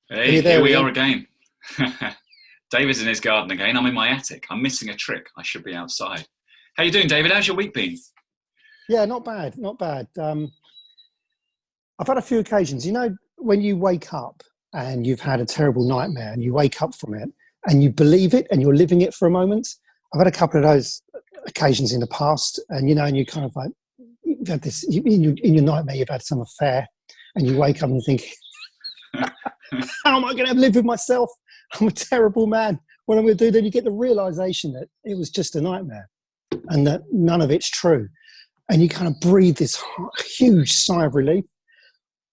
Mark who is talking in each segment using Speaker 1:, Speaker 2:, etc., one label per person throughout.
Speaker 1: Are
Speaker 2: Hey,
Speaker 1: you
Speaker 2: here
Speaker 1: there
Speaker 2: we are
Speaker 1: again?
Speaker 2: again. David's in his garden again. I'm in my attic. I'm missing a trick. I should be outside. How you doing, David? How's your week been?
Speaker 1: Yeah, not bad, not bad. I've had a few occasions, when you wake up and you've had a terrible nightmare and you wake up from it and you believe it and you're living it for a moment. I've had a couple of those occasions in the past, and you kind of like, you've had this, in your nightmare, you've had some affair and you wake up and think, how am I going to live with myself? I'm a terrible man. What am I going to do? Then you get the realization that it was just a nightmare and that none of it's true. And you kind of breathe this huge sigh of relief.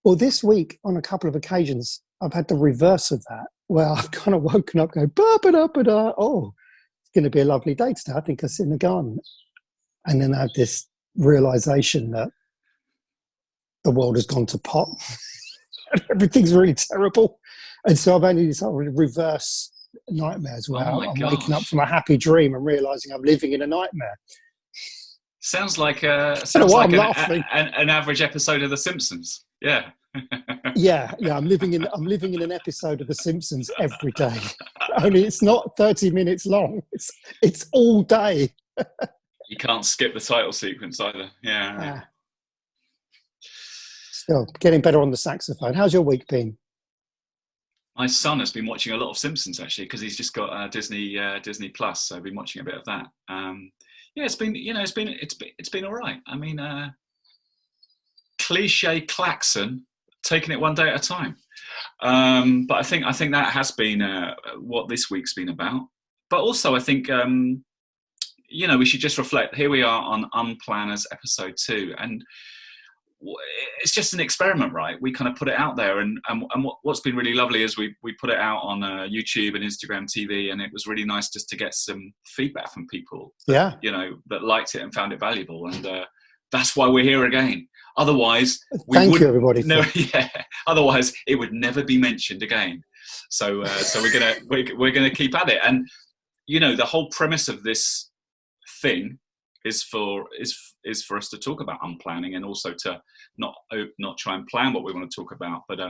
Speaker 1: Well, this week, on a couple of occasions, I've had the reverse of that, where I've kind of woken up going, ba ba da ba da. Oh, it's going to be a lovely day today. I think I'll sit in the garden. And then I have this realization that the world has gone to pot. Everything's really terrible. And so I've only this sort of reverse nightmares where
Speaker 2: Oh my
Speaker 1: I'm waking up
Speaker 2: gosh.
Speaker 1: from a happy dream and realizing I'm living in a nightmare.
Speaker 2: Sounds like
Speaker 1: I don't know
Speaker 2: sounds
Speaker 1: why
Speaker 2: like
Speaker 1: I'm laughing.
Speaker 2: an average episode of The Simpsons. Yeah.
Speaker 1: Yeah. I'm living in an episode of The Simpsons every day. Only it's not 30 minutes long. It's all day.
Speaker 2: You can't skip the title sequence either. Yeah.
Speaker 1: Ah, still getting better on the saxophone. How's your week been?
Speaker 2: My son has been watching a lot of Simpsons actually because he's just got Disney Plus, so I've been watching a bit of that. Yeah, it's been all right. I mean, cliche klaxon, taking it one day at a time. But I think that has been what this week's been about. But also, I think we should just reflect. Here we are on Unplanners episode 2, and it's just an experiment, right? We kind of put it out there, and what's been really lovely is we put it out on YouTube and Instagram TV, and it was really nice just to get some feedback from people
Speaker 1: Yeah.
Speaker 2: that liked it and found it valuable, and that's why we're here again. Otherwise, we
Speaker 1: Thank you,
Speaker 2: wouldn't.
Speaker 1: everybody.
Speaker 2: No, yeah. Otherwise, it would never be mentioned again. So we're gonna keep at it, and the whole premise of this thing is for us to talk about unplanning and also to not try and plan what we want to talk about. But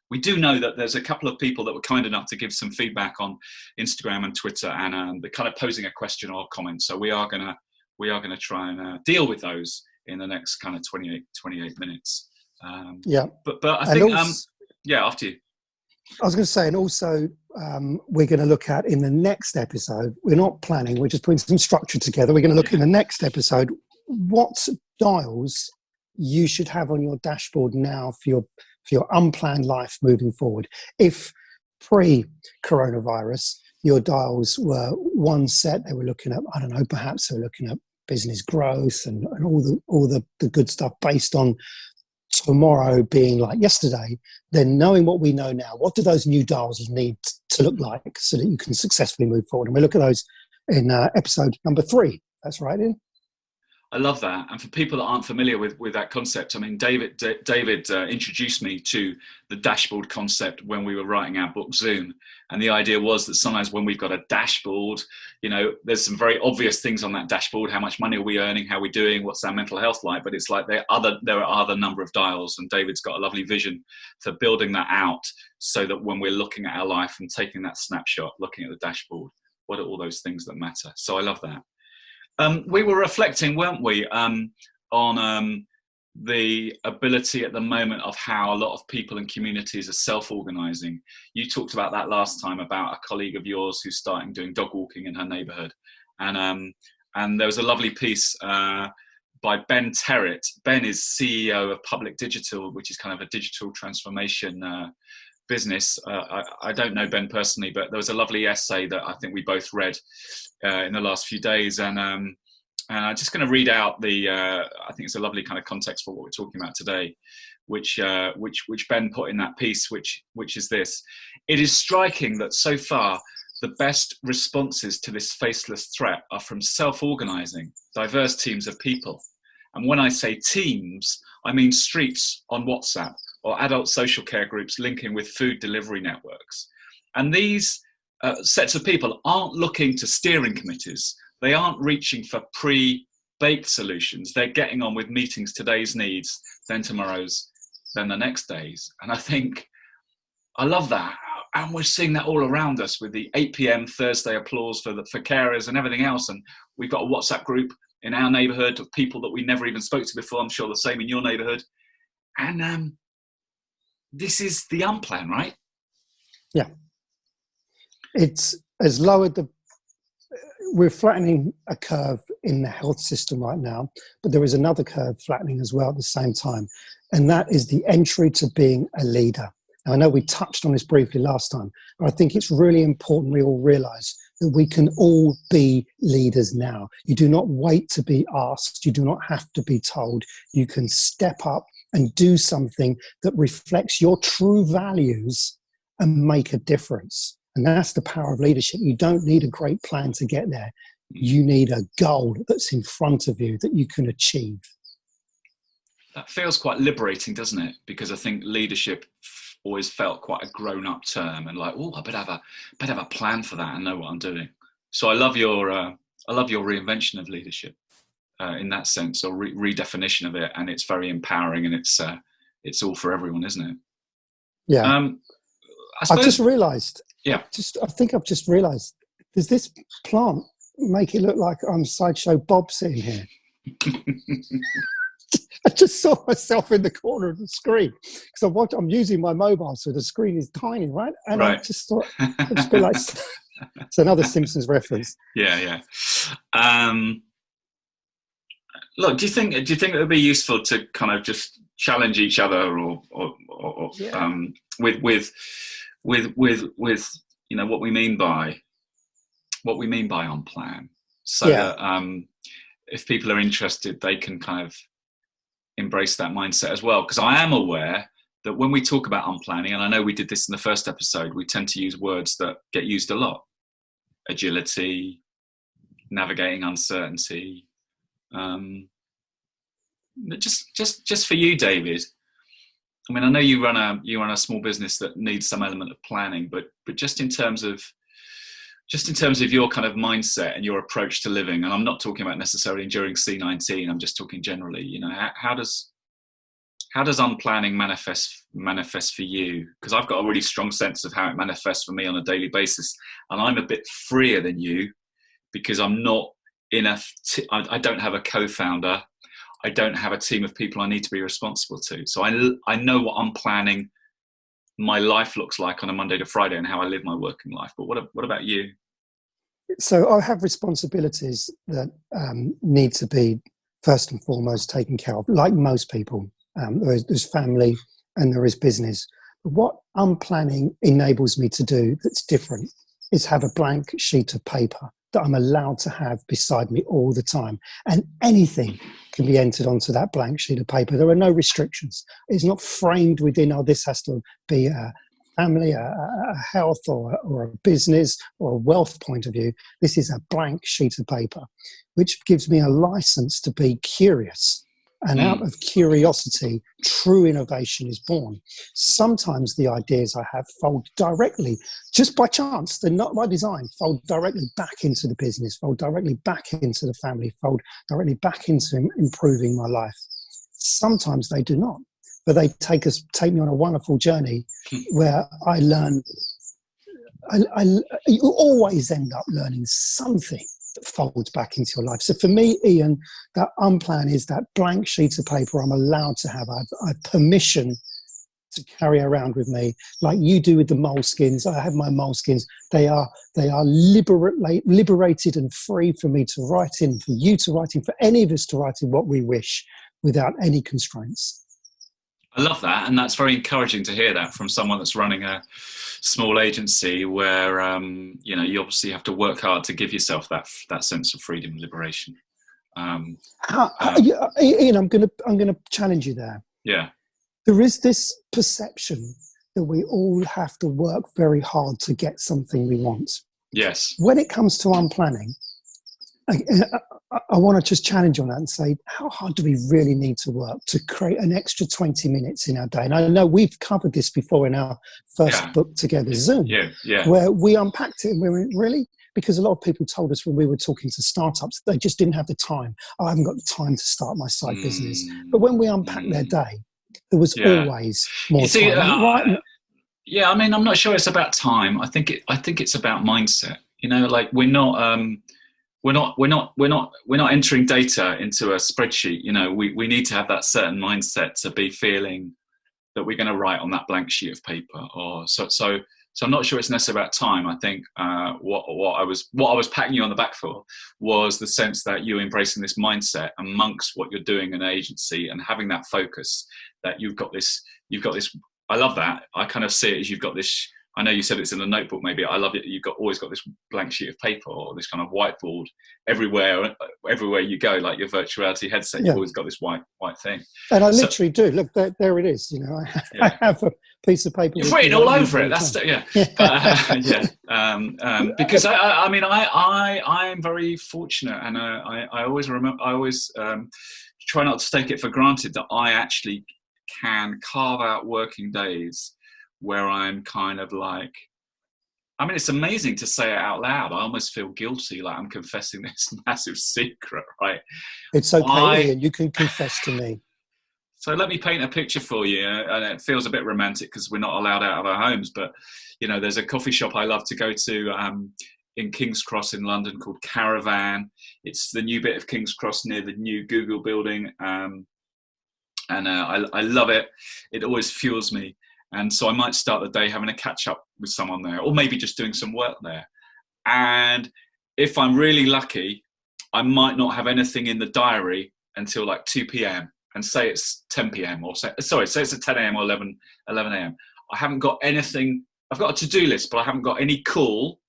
Speaker 2: we do know that there's a couple of people that were kind enough to give some feedback on Instagram and Twitter, and they're kind of posing a question or comment. So we are gonna try and deal with those in the next kind of 28 minutes.
Speaker 1: Yeah.
Speaker 2: But I
Speaker 1: And
Speaker 2: think
Speaker 1: also,
Speaker 2: yeah, after you.
Speaker 1: I was going to say, and also we're going to look at in the next episode, we're not planning, we're just putting some structure together. We're going to look in the next episode what dials you should have on your dashboard now for your unplanned life moving forward. If pre-coronavirus, your dials were one set, they were looking at, I don't know, perhaps they were looking at business growth and all the good stuff based on tomorrow being like yesterday, then knowing what we know now, what do those new dials need to look like so that you can successfully move forward? And we'll look at those in episode number 3. That's right, Ian?
Speaker 2: I love that. And for people that aren't familiar with that concept, I mean, David introduced me to the dashboard concept when we were writing our book Zoom. And the idea was that sometimes when we've got a dashboard, there's some very obvious things on that dashboard. How much money are we earning? How are we doing? What's our mental health like? But it's like there are other number of dials. And David's got a lovely vision for building that out so that when we're looking at our life and taking that snapshot, looking at the dashboard, what are all those things that matter? So I love that. We were reflecting, weren't we, on the ability at the moment of how a lot of people and communities are self-organising. You talked about that last time about a colleague of yours who's starting doing dog walking in her neighbourhood. And there was a lovely piece by Ben Terrett. Ben is CEO of Public Digital, which is kind of a digital transformation business. I don't know Ben personally, but there was a lovely essay that I think we both read in the last few days, and I'm just going to read out I think it's a lovely kind of context for what we're talking about today, which Ben put in that piece, which is this: it is striking that so far the best responses to this faceless threat are from self-organizing, diverse teams of people. And when I say teams, I mean streets on WhatsApp or adult social care groups linking with food delivery networks. And these sets of people aren't looking to steering committees. They aren't reaching for pre-baked solutions. They're getting on with meetings today's needs, then tomorrow's, then the next day's. And I think I love that. and we're seeing that all around us with the 8 p.m. Thursday applause for carers and everything else. And we've got a WhatsApp group in our neighbourhood of people that we never even spoke to before. I'm sure the same in your neighbourhood. And this is the Unplan, right?
Speaker 1: Yeah. It's as lowered we're flattening a curve in the health system right now, but there is another curve flattening as well at the same time. And that is the entry to being a leader. Now, I know we touched on this briefly last time, but I think it's really important we all realise that we can all be leaders now. You do not wait to be asked. You do not have to be told. You can step up and do something that reflects your true values and make a difference. And that's the power of leadership. You don't need a great plan to get there. You need a goal that's in front of you that you can achieve.
Speaker 2: That feels quite liberating, doesn't it? Because I think leadership always felt quite a grown-up term, and like, oh, I better have a plan for that and know what I'm doing. So I love your reinvention of leadership in that sense, or redefinition of it, and it's very empowering, and it's all for everyone, isn't it?
Speaker 1: Yeah. I've just realised.
Speaker 2: Yeah.
Speaker 1: I think I've just realised. Does this plant make it look like I'm Sideshow Bob sitting here? I just saw myself in the corner of the screen because I'm using my mobile, so the screen is tiny, right? And I just thought I'd just be like, it's another Simpsons reference.
Speaker 2: Yeah. Look, do you think it would be useful to kind of just challenge each other, or with you know what we mean by Unplan, so that if people are interested, they can kind of embrace that mindset as well. Because I am aware that when we talk about unplanning, and I know we did this in the first episode, we tend to use words that get used a lot: agility, navigating uncertainty. Just for you, David. I mean, I know you run a small business that needs some element of planning, but just in terms of your kind of mindset and your approach to living, and I'm not talking about necessarily during C19. I'm just talking generally. You know, how does unplanning manifest for you? Because I've got a really strong sense of how it manifests for me on a daily basis, and I'm a bit freer than you because I'm not I don't have a co-founder. I don't have a team of people I need to be responsible to. So I know what unplanning my life looks like on a Monday to Friday and how I live my working life. But what about you?
Speaker 1: So I have responsibilities that need to be first and foremost taken care of, like most people. There's family and there is business. But what unplanning enables me to do that's different is have a blank sheet of paper that I'm allowed to have beside me all the time. And anything can be entered onto that blank sheet of paper. There are no restrictions. It's not framed within, this has to be a family, a health, or a business, or a wealth point of view. This is a blank sheet of paper, which gives me a license to be curious. And out of curiosity, true innovation is born. Sometimes the ideas I have fold directly, just by chance, they're not by design, fold directly back into the business, fold directly back into the family, fold directly back into improving my life. Sometimes they do not, but they take me on a wonderful journey where I learn. You always end up learning something that folds back into your life. So for me, Ian, that unplan is that blank sheet of paper I'm allowed to have. I have permission to carry around with me, like you do with the moleskins. I have my moleskins. They are liberated and free for me to write in, for you to write in, for any of us to write in what we wish without any constraints.
Speaker 2: I love that, and that's very encouraging to hear that from someone that's running a small agency where you obviously have to work hard to give yourself that sense of freedom and liberation.
Speaker 1: Ian, I'm going to challenge you there.
Speaker 2: Yeah,
Speaker 1: there is this perception that we all have to work very hard to get something we want.
Speaker 2: Yes.
Speaker 1: When it comes to unplanning, I want to just challenge on that and say, how hard do we really need to work to create an extra 20 minutes in our day? And I know we've covered this before in our first book together, Zoom, where we unpacked it and we went, really? Because a lot of people told us when we were talking to startups, they just didn't have the time. I haven't got the time to start my side business. But when we unpacked their day, there was always more time.
Speaker 2: Yeah, I mean, I'm not sure it's about time. I think it's about mindset. You know, like we're not entering data into a spreadsheet. You know, we need to have that certain mindset to be feeling that we're going to write on that blank sheet of paper. Or so I'm not sure it's necessarily about time. I think what I was patting you on the back for was the sense that you embracing this mindset amongst what you're doing in an agency and having that focus, that you've got this. I love that. I kind of see it as you've got this. I know you said it's in a notebook, maybe. I love it. You've always got this blank sheet of paper or this kind of whiteboard everywhere you go, like your virtual reality headset. You've always got this white thing.
Speaker 1: And I literally do. Look, there it is. You know, I have a piece of paper.
Speaker 2: You've written all over it. That's yeah. But, because I mean, I am very fortunate, and I always remember. I always try not to take it for granted that I actually can carve out working days where I'm kind of like, I mean, it's amazing to say it out loud. I almost feel guilty, like I'm confessing this massive secret, right?
Speaker 1: It's okay, Ian. You can confess to me.
Speaker 2: So let me paint a picture for you, and it feels a bit romantic because we're not allowed out of our homes. But you know, there's a coffee shop I love to go to in King's Cross in London called Caravan. It's the new bit of King's Cross near the new Google building. I love it. It always fuels me. And so I might start the day having a catch up with someone there, or maybe just doing some work there. And if I'm really lucky, I might not have anything in the diary until like 2 p.m. and say it's 10 p.m. or say it's at 10 a.m. or 11 a.m. I haven't got anything. I've got a to-do list, but I haven't got any call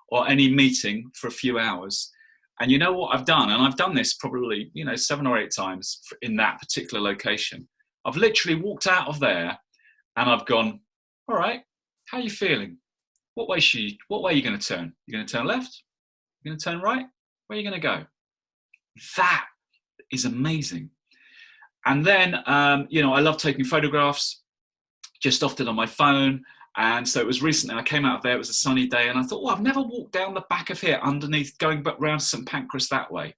Speaker 2: or any meeting for a few hours. And you know what I've done? And I've done this probably, 7 or 8 times in that particular location. I've literally walked out of there and I've gone, all right, how are you feeling? What way are you going to turn? You're going to turn left? You're going to turn right? Where are you going to go? That is amazing. And then, I love taking photographs, just often on my phone. And so it was recently, I came out of there, it was a sunny day, and I thought, I've never walked down the back of here underneath, going back round St Pancras that way.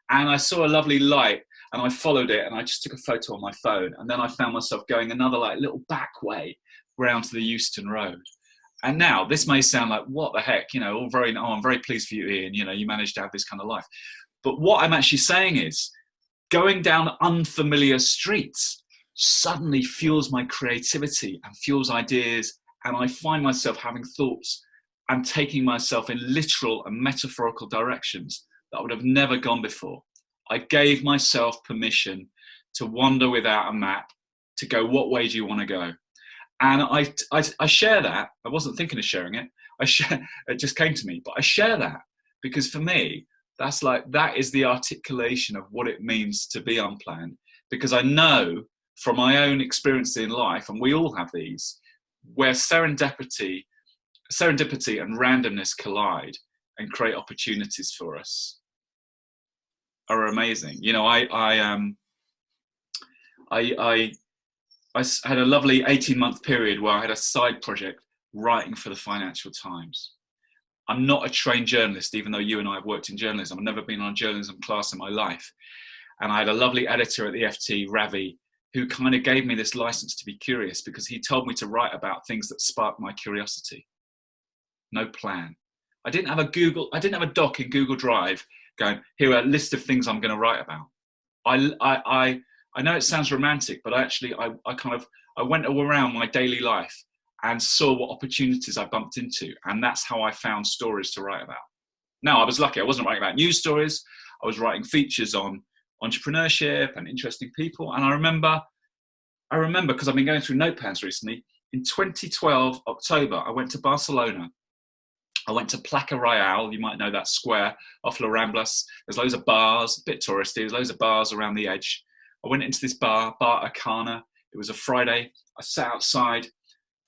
Speaker 2: And I saw a lovely light, and I followed it, and I just took a photo on my phone. And then I found myself going another little back way round to the Euston Road. And now this may sound like, what the heck, I'm very pleased for you, Ian, you managed to have this kind of life. But what I'm actually saying is, going down unfamiliar streets suddenly fuels my creativity and fuels ideas. And I find myself having thoughts and taking myself in literal and metaphorical directions that I would have never gone before. I gave myself permission to wander without a map, to go, what way do you want to go? And I share that. I wasn't thinking of sharing it. It just came to me, but I share that because for me, that is the articulation of what it means to be unplanned. Because I know from my own experience in life, and we all have these, where serendipity and randomness collide and create opportunities for us are amazing. I had a lovely 18-month period where I had a side project writing for the Financial Times. I'm not a trained journalist, even though you and I have worked in journalism. I've never been on a journalism class in my life. And I had a lovely editor at the FT, Ravi, who kind of gave me this license to be curious because he told me to write about things that sparked my curiosity. No plan. I didn't have a doc in Google Drive going, here are a list of things I'm going to write about. I know it sounds romantic, but I went around my daily life and saw what opportunities I bumped into. And that's how I found stories to write about. Now, I was lucky. I wasn't writing about news stories. I was writing features on entrepreneurship and interesting people. And I remember because I've been going through notepads recently, in 2012, October, I went to Barcelona. I went to Placa Real, you might know that square off La Ramblas. There's loads of bars, a bit touristy, there's loads of bars around the edge. I went into this bar Arcana. It was a Friday. I sat outside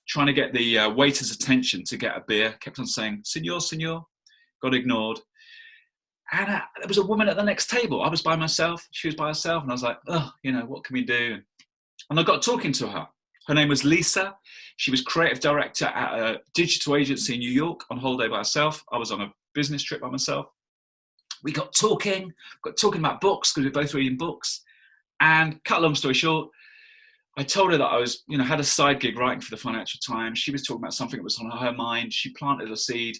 Speaker 2: trying to get the waiter's attention to get a beer. Kept on saying, "Senor, senor," got ignored. And there was a woman at the next table. I was by myself, she was by herself, and I was like, what can we do? And I got talking to her. Her name was Lisa. She was creative director at a digital agency in New York on holiday by herself. I was on a business trip by myself. We got talking about books because we were both reading books. And cut a long story short, I told her that I was, had a side gig writing for the Financial Times. She was talking about something that was on her mind. She planted a seed,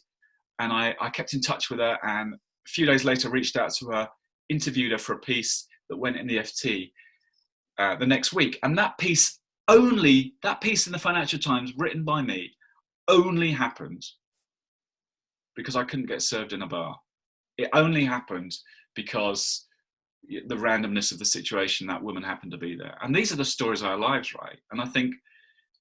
Speaker 2: and I kept in touch with her. And a few days later, reached out to her, interviewed her for a piece that went in the FT the next week. And that piece in the Financial Times, written by me, only happened because I couldn't get served in a bar. It only happened because the randomness of the situation, that woman happened to be there. And these are the stories of our lives, right? And I think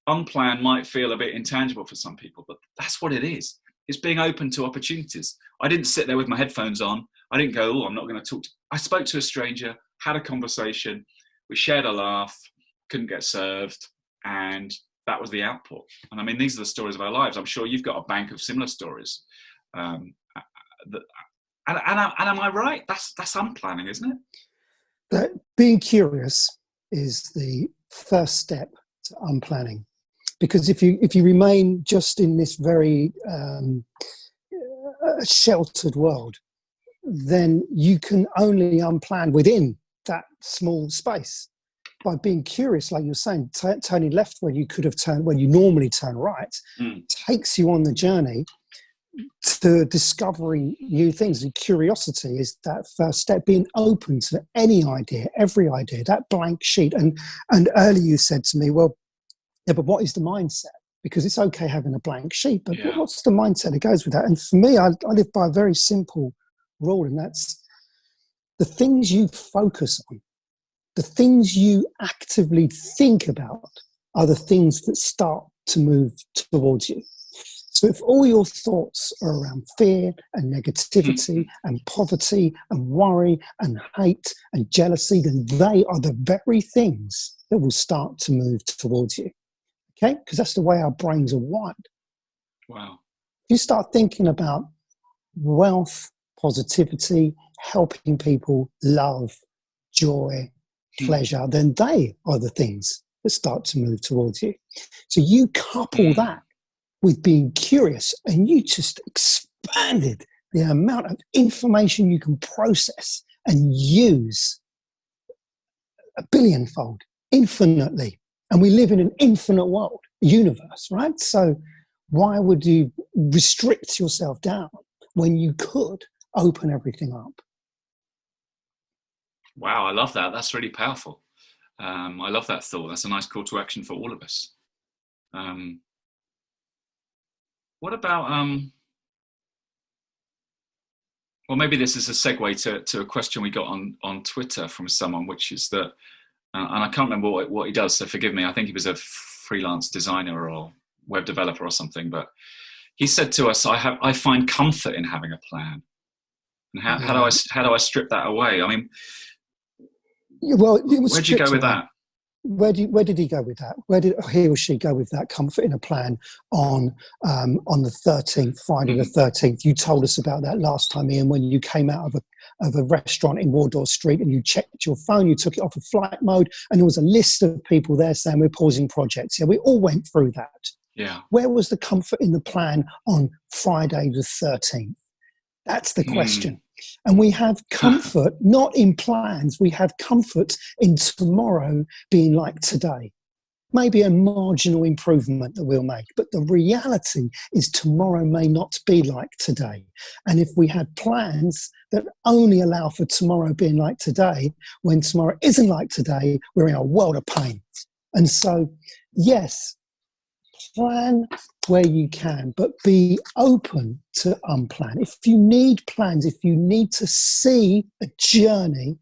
Speaker 2: Unplan might feel a bit intangible for some people, but that's what it is. It's being open to opportunities. I didn't sit there with my headphones on. I didn't go, I'm not going to talk. I spoke to a stranger, had a conversation. We shared a laugh, couldn't get served. And that was the output. And I mean, these are the stories of our lives. I'm sure you've got a bank of similar stories. And am I right? That's unplanning, isn't it?
Speaker 1: That being curious is the first step to unplanning, because if you remain just in this very sheltered world, then you can only unplan within that small space. By being curious, like you're saying, turning left when you could have turned, when you normally turn right, takes you on the journey to discovering new things. And curiosity is that first step, being open to any idea, every idea, that blank sheet. And earlier you said to me, well, yeah, but what is the mindset? Because it's okay having a blank sheet, but what's the mindset that goes with that? And for me, I live by a very simple rule, and that's the things you focus on, the things you actively think about are the things that start to move towards you. So if all your thoughts are around fear and negativity and poverty and worry and hate and jealousy, then they are the very things that will start to move towards you. Okay? Because that's the way our brains are wired.
Speaker 2: Wow.
Speaker 1: If you start thinking about wealth, positivity, helping people, love, joy, pleasure, then they are the things that start to move towards you. So you couple that with being curious, and you just expanded the amount of information you can process and use a billionfold, infinitely. And we live in an infinite world, universe, right? So why would you restrict yourself down when you could open everything up?
Speaker 2: Wow, I love that. That's really powerful. I love that thought. That's a nice call to action for all of us. What about, well, maybe this is a segue to a question we got on Twitter from someone, which is that, and I can't remember what he does, so forgive me. I think he was a freelance designer or web developer or something, but he said to us, I find comfort in having a plan. And how do I strip that away? I mean,
Speaker 1: well,
Speaker 2: where'd you go with that?
Speaker 1: Where did he go with that? Where did he or she go with that comfort in a plan on the 13th, Friday the 13th? You told us about that last time, Ian, when you came out of a restaurant in Wardour Street and you checked your phone, you took it off of flight mode, and there was a list of people there saying we're pausing projects. Yeah, we all went through that.
Speaker 2: Yeah.
Speaker 1: Where was the comfort in the plan on Friday the 13th? That's the question. And we have comfort, not in plans. We have comfort in tomorrow being like today. Maybe a marginal improvement that we'll make. But the reality is tomorrow may not be like today. And if we had plans that only allow for tomorrow being like today, when tomorrow isn't like today, we're in a world of pain. And so, yes, plan where you can, but be open to unplan. If you need plans, if you need to see a journey,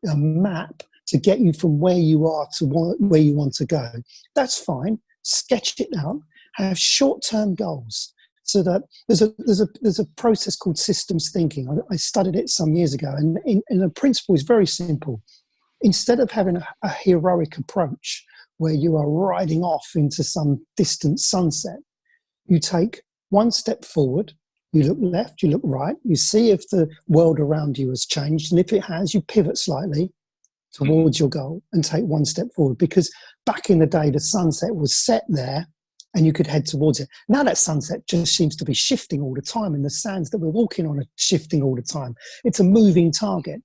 Speaker 1: a map to get you from where you are to where you want to go, that's fine. Sketch it out. Have short-term goals. So that there's a process called systems thinking. I studied it some years ago, and the principle is very simple. Instead of having a heroic approach where you are riding off into some distant sunset, you take one step forward, you look left, you look right, you see if the world around you has changed, and if it has, you pivot slightly towards your goal and take one step forward. Because back in the day, the sunset was set there and you could head towards it. Now that sunset just seems to be shifting all the time, and the sands that we're walking on are shifting all the time. It's a moving target.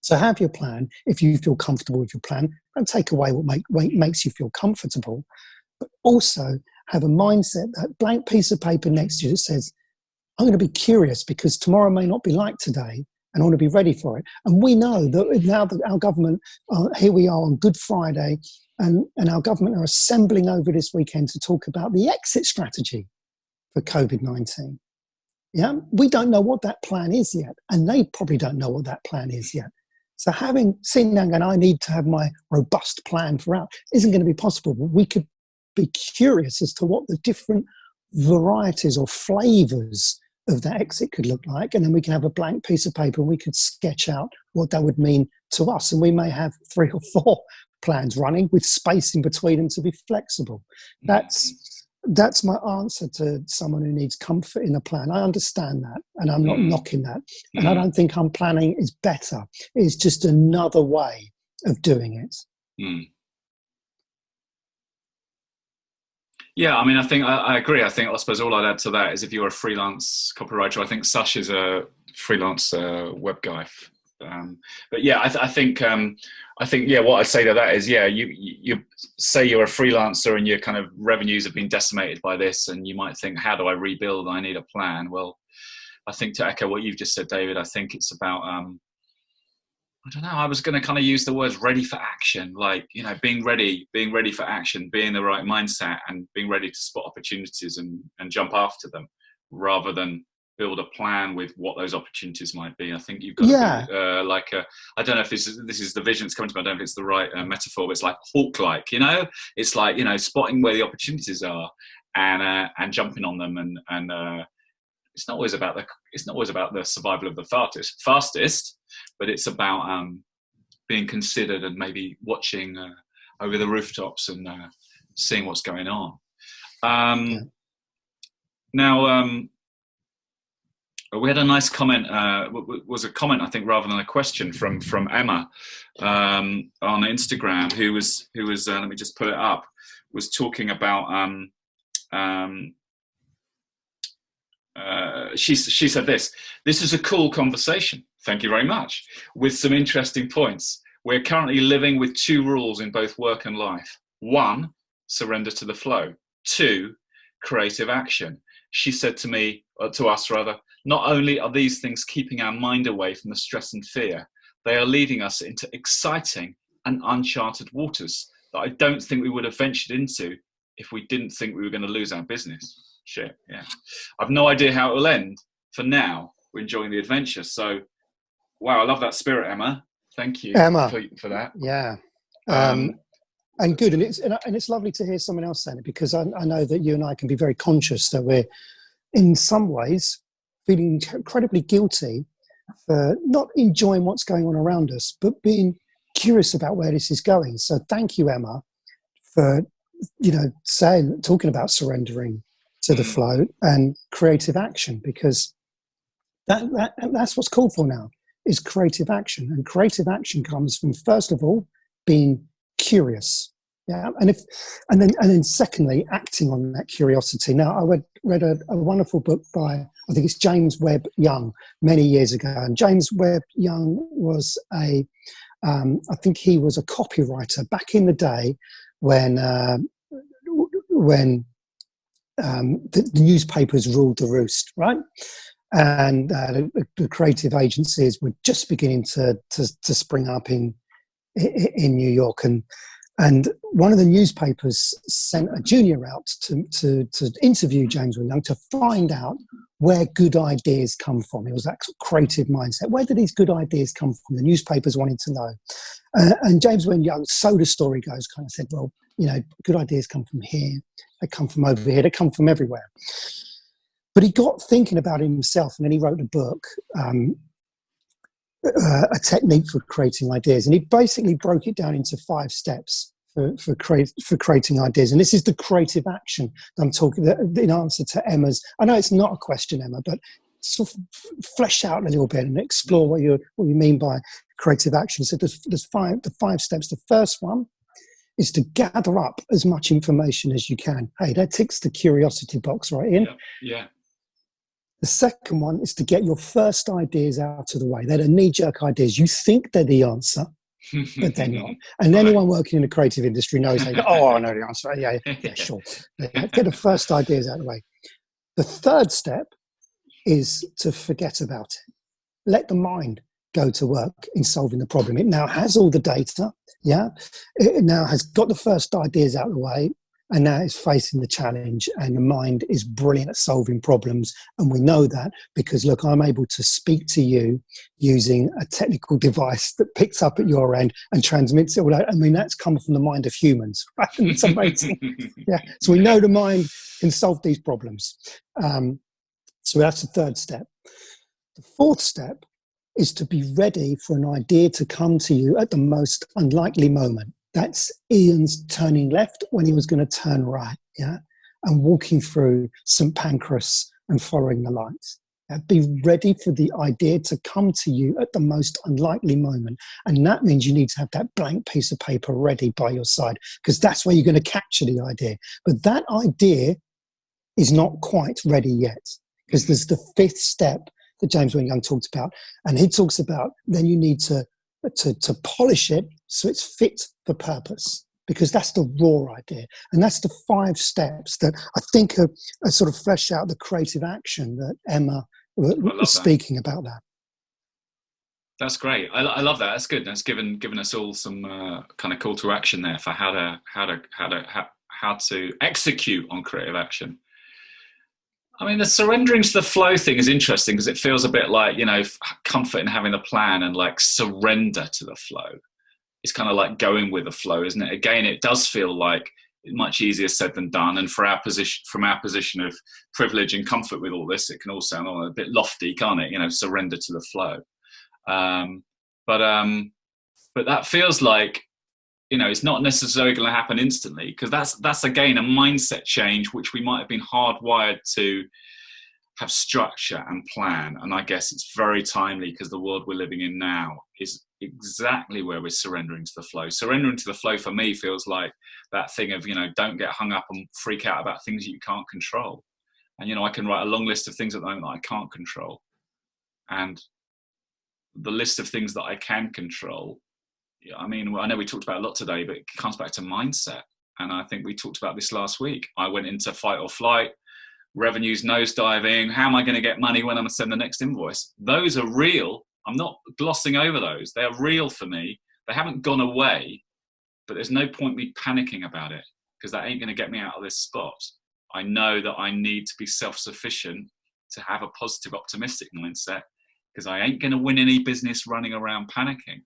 Speaker 1: So have your plan if you feel comfortable with your plan. Don't take away what makes you feel comfortable, but also have a mindset, that blank piece of paper next to you that says, I'm going to be curious because tomorrow may not be like today, and I want to be ready for it. And we know that now that our government, here we are on Good Friday, and our government are assembling over this weekend to talk about the exit strategy for COVID-19. Yeah, we don't know what that plan is yet, and they probably don't know what that plan is yet. So having seen that and I need to have my robust plan for out isn't going to be possible. But we could be curious as to what the different varieties or flavors of that exit could look like, and then we can have a blank piece of paper and we could sketch out what that would mean to us, and we may have 3 or 4 plans running with space in between them to be flexible. That's my answer to someone who needs comfort in a plan. I understand that, and I'm not knocking that, and I don't think unplanning is better. It's just another way of doing it.
Speaker 2: Yeah, I mean, I agree. I suppose all I'd add to that is if you're a freelance copywriter, I think Sash is a freelance web guy. But yeah, I think what I'd say to that is, you say you're a freelancer and your kind of revenues have been decimated by this, and you might think, how do I rebuild? I need a plan. Well, I think to echo what you've just said, David, I think it's about I don't know, I was going to kind of use the words ready for action, like, being ready for action, being the right mindset and being ready to spot opportunities and jump after them, rather than build a plan with what those opportunities might be. I think you've got to be I don't know if this is the vision that's coming to me. I don't know if it's the right metaphor, but it's like Hawk-like, it's like, spotting where the opportunities are and jumping on them. And it's not always about the survival of the fastest, but it's about being considered and maybe watching over the rooftops and seeing what's going on. Now, we had a nice comment. Was a comment, I think, rather than a question from Emma on Instagram, who was let me just pull it up. Was talking about. She said this is a cool conversation. Thank you very much. With some interesting points. We're currently living with 2 rules in both work and life. 1, surrender to the flow. 2, creative action. She said to us, not only are these things keeping our mind away from the stress and fear, they are leading us into exciting and uncharted waters that I don't think we would have ventured into if we didn't think we were going to lose our business. Shit, yeah. I've no idea how it will end. For now, we're enjoying the adventure. So, wow, I love that spirit, Emma. Thank you, Emma, for that.
Speaker 1: Yeah. And good, and it's lovely to hear someone else saying it, because I know that you and I can be very conscious that we're, in some ways, feeling incredibly guilty for not enjoying what's going on around us, but being curious about where this is going. So, thank you, Emma, for talking about surrendering to the flow and creative action, because that's what's called for now, is creative action. And creative action comes from, first of all, being curious. Yeah. And then secondly, acting on that curiosity. Now, I read a wonderful book by, I think it's James Webb Young, many years ago. And James Webb Young was I think he was a copywriter back in the day when the newspapers ruled the roost, right? And the creative agencies were just beginning to spring up in New York, and one of the newspapers sent a junior out to interview James Webb Young to find out where good ideas come from. It was that sort of creative mindset. Where do these good ideas come from? The newspapers wanted to know. And James Webb Young, so the story goes, kind of said, well, good ideas come from here, they come from over here, they come from everywhere. But he got thinking about himself, and then he wrote a book, a technique for creating ideas. And he basically broke it down into 5 steps for creating ideas. And this is the creative action that I'm talking, in answer to Emma's. I know it's not a question, Emma, but sort of flesh out a little bit and explore what you mean by creative action. So there's the 5 steps. The first one is to gather up as much information as you can. Hey, that ticks the curiosity box right in.
Speaker 2: Yeah.
Speaker 1: The second one is to get your first ideas out of the way. They're the knee-jerk ideas. You think they're the answer, but they're not. And anyone working in the creative industry knows they go, oh, I know the answer. Yeah, sure. Get the first ideas out of the way. The third step is to forget about it. Let the mind go to work in solving the problem. It now has all the data, yeah? It now has got the first ideas out of the way, and now it's facing the challenge, and the mind is brilliant at solving problems. And we know that because, look, I'm able to speak to you using a technical device that picks up at your end and transmits it all out. I mean, that's come from the mind of humans, right? It's amazing. Yeah. So we know the mind can solve these problems. So that's the third step. The fourth step is to be ready for an idea to come to you at the most unlikely moment. That's Ian's turning left when he was going to turn right, yeah, and walking through St. Pancras and following the lights. Yeah? Be ready for the idea to come to you at the most unlikely moment. And that means you need to have that blank piece of paper ready by your side, because that's where you're going to capture the idea. But that idea is not quite ready yet, because there's the fifth step that James Webb Young talked about. And he talks about then you need to polish it so it's fit for purpose, because that's the raw idea. And that's the 5 steps that I think are sort of flesh out the creative action that Emma was speaking about that.
Speaker 2: That's great. I love that. That's good. That's given us all some kind of call to action there for how to execute on creative action. I mean, the surrendering to the flow thing is interesting because it feels a bit like, comfort in having a plan and like surrender to the flow. It's kind of like going with the flow, isn't it? Again, it does feel like much easier said than done. And from our position of privilege and comfort with all this, it can all sound a bit lofty, can't it? Surrender to the flow. But that feels like, it's not necessarily going to happen instantly, because that's again a mindset change which we might have been hardwired to have structure and plan. And I guess it's very timely because the world we're living in now is exactly where we're surrendering to the flow. Surrendering to the flow for me feels like that thing of, don't get hung up and freak out about things you can't control. And, I can write a long list of things at the moment that I can't control. And the list of things that I can control, I mean, I know we talked about a lot today, but it comes back to mindset. And I think we talked about this last week. I went into fight or flight, revenues nosediving. How am I going to get money when I'm going to send the next invoice? Those are real. I'm not glossing over those. They're real for me. They haven't gone away, but there's no point me panicking about it, because that ain't going to get me out of this spot. I know that I need to be self-sufficient to have a positive, optimistic mindset, because I ain't going to win any business running around panicking.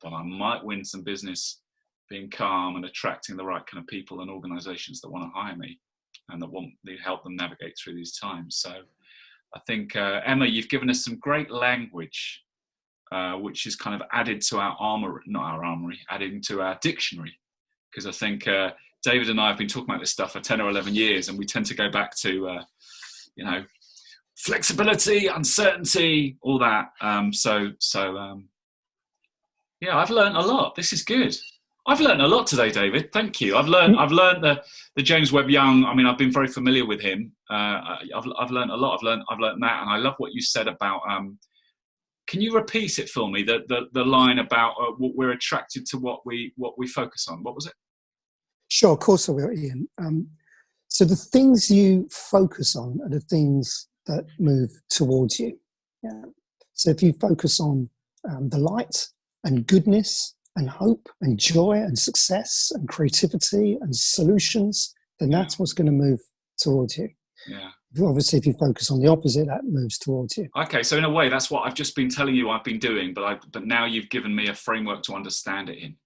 Speaker 2: But I might win some business being calm and attracting the right kind of people and organizations that want to hire me and that want to help them navigate through these times. So I think, Emma, you've given us some great language, which is kind of added to our adding to our dictionary. Because I think David and I have been talking about this stuff for 10 or 11 years, and we tend to go back to, flexibility, uncertainty, all that. Yeah, I've learned a lot. This is good. I've learned a lot today, David. Thank you. I've learned the James Webb Young. I mean, I've been very familiar with him. I've learned a lot. I've learned that, and I love what you said about. Can you repeat it for me? The line about we're attracted to what we focus on. What was it?
Speaker 1: Sure, of course I will, Ian. So the things you focus on are the things that move towards you. Yeah. So if you focus on the light and goodness and hope and joy and success and creativity and solutions, then that's what's going to move towards you.
Speaker 2: Yeah.
Speaker 1: Obviously, if you focus on the opposite, that moves towards you.
Speaker 2: Okay, so in a way, that's what I've just been telling you I've been doing, but now you've given me a framework to understand it in,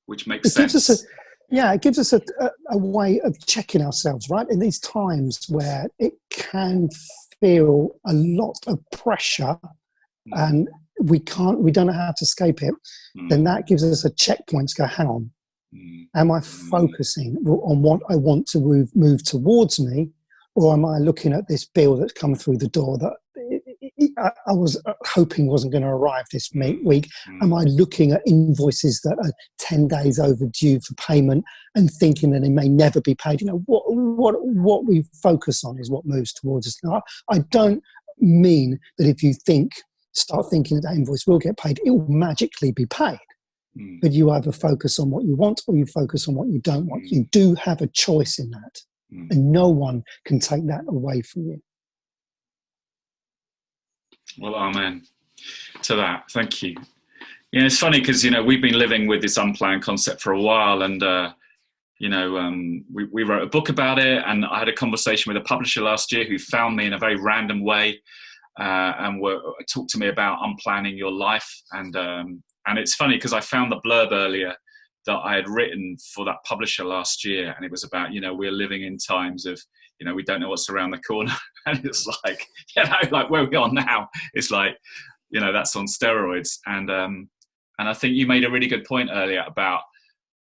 Speaker 2: which makes sense.
Speaker 1: It gives us a way of checking ourselves, right? In these times where it can feel a lot of pressure and we don't know how to escape it, then that gives us a checkpoint to go, hang on, am I focusing on what I want to move towards me, or am I looking at this bill that's come through the door that I was hoping wasn't going to arrive this week? Am I looking at invoices that are 10 days overdue for payment and thinking that they may never be paid? What we focus on is what moves towards us. Now, I don't mean that if you start thinking that invoice will get paid, it will magically be paid. But you either focus on what you want or you focus on what you don't want. You do have a choice in that, and no one can take that away from you.
Speaker 2: Well, amen to that. Thank you. Yeah, it's funny because, we've been living with this Unplan concept for a while, and we wrote a book about it, and I had a conversation with a publisher last year who found me in a very random way, and talked to me about unplanning your life. And it's funny because I found the blurb earlier that I had written for that publisher last year, and it was about, we're living in times of, we don't know what's around the corner. And it's like, like where we are now, it's like, that's on steroids. And I think you made a really good point earlier about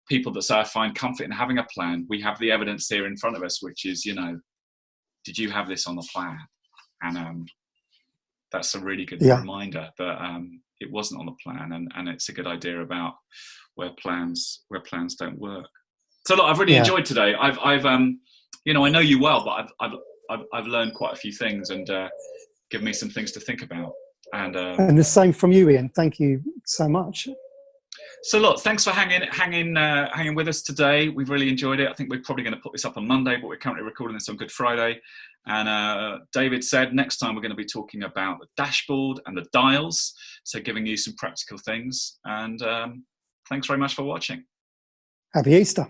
Speaker 2: people that say, I find comfort in having a plan. We have the evidence here in front of us, which is, did you have this on the plan? And that's a really good reminder that it wasn't on the plan, and it's a good idea about where plans don't work. So look, I've really enjoyed today. I've I know you well, but I've learned quite a few things, and given me some things to think about. And
Speaker 1: the same from you, Ian. Thank you so much.
Speaker 2: So look, thanks for hanging with us today. We've really enjoyed it. I think we're probably going to put this up on Monday, but we're currently recording this on Good Friday. And David said next time we're going to be talking about the dashboard and the dials, so giving you some practical things. And thanks very much for watching.
Speaker 1: Happy Easter.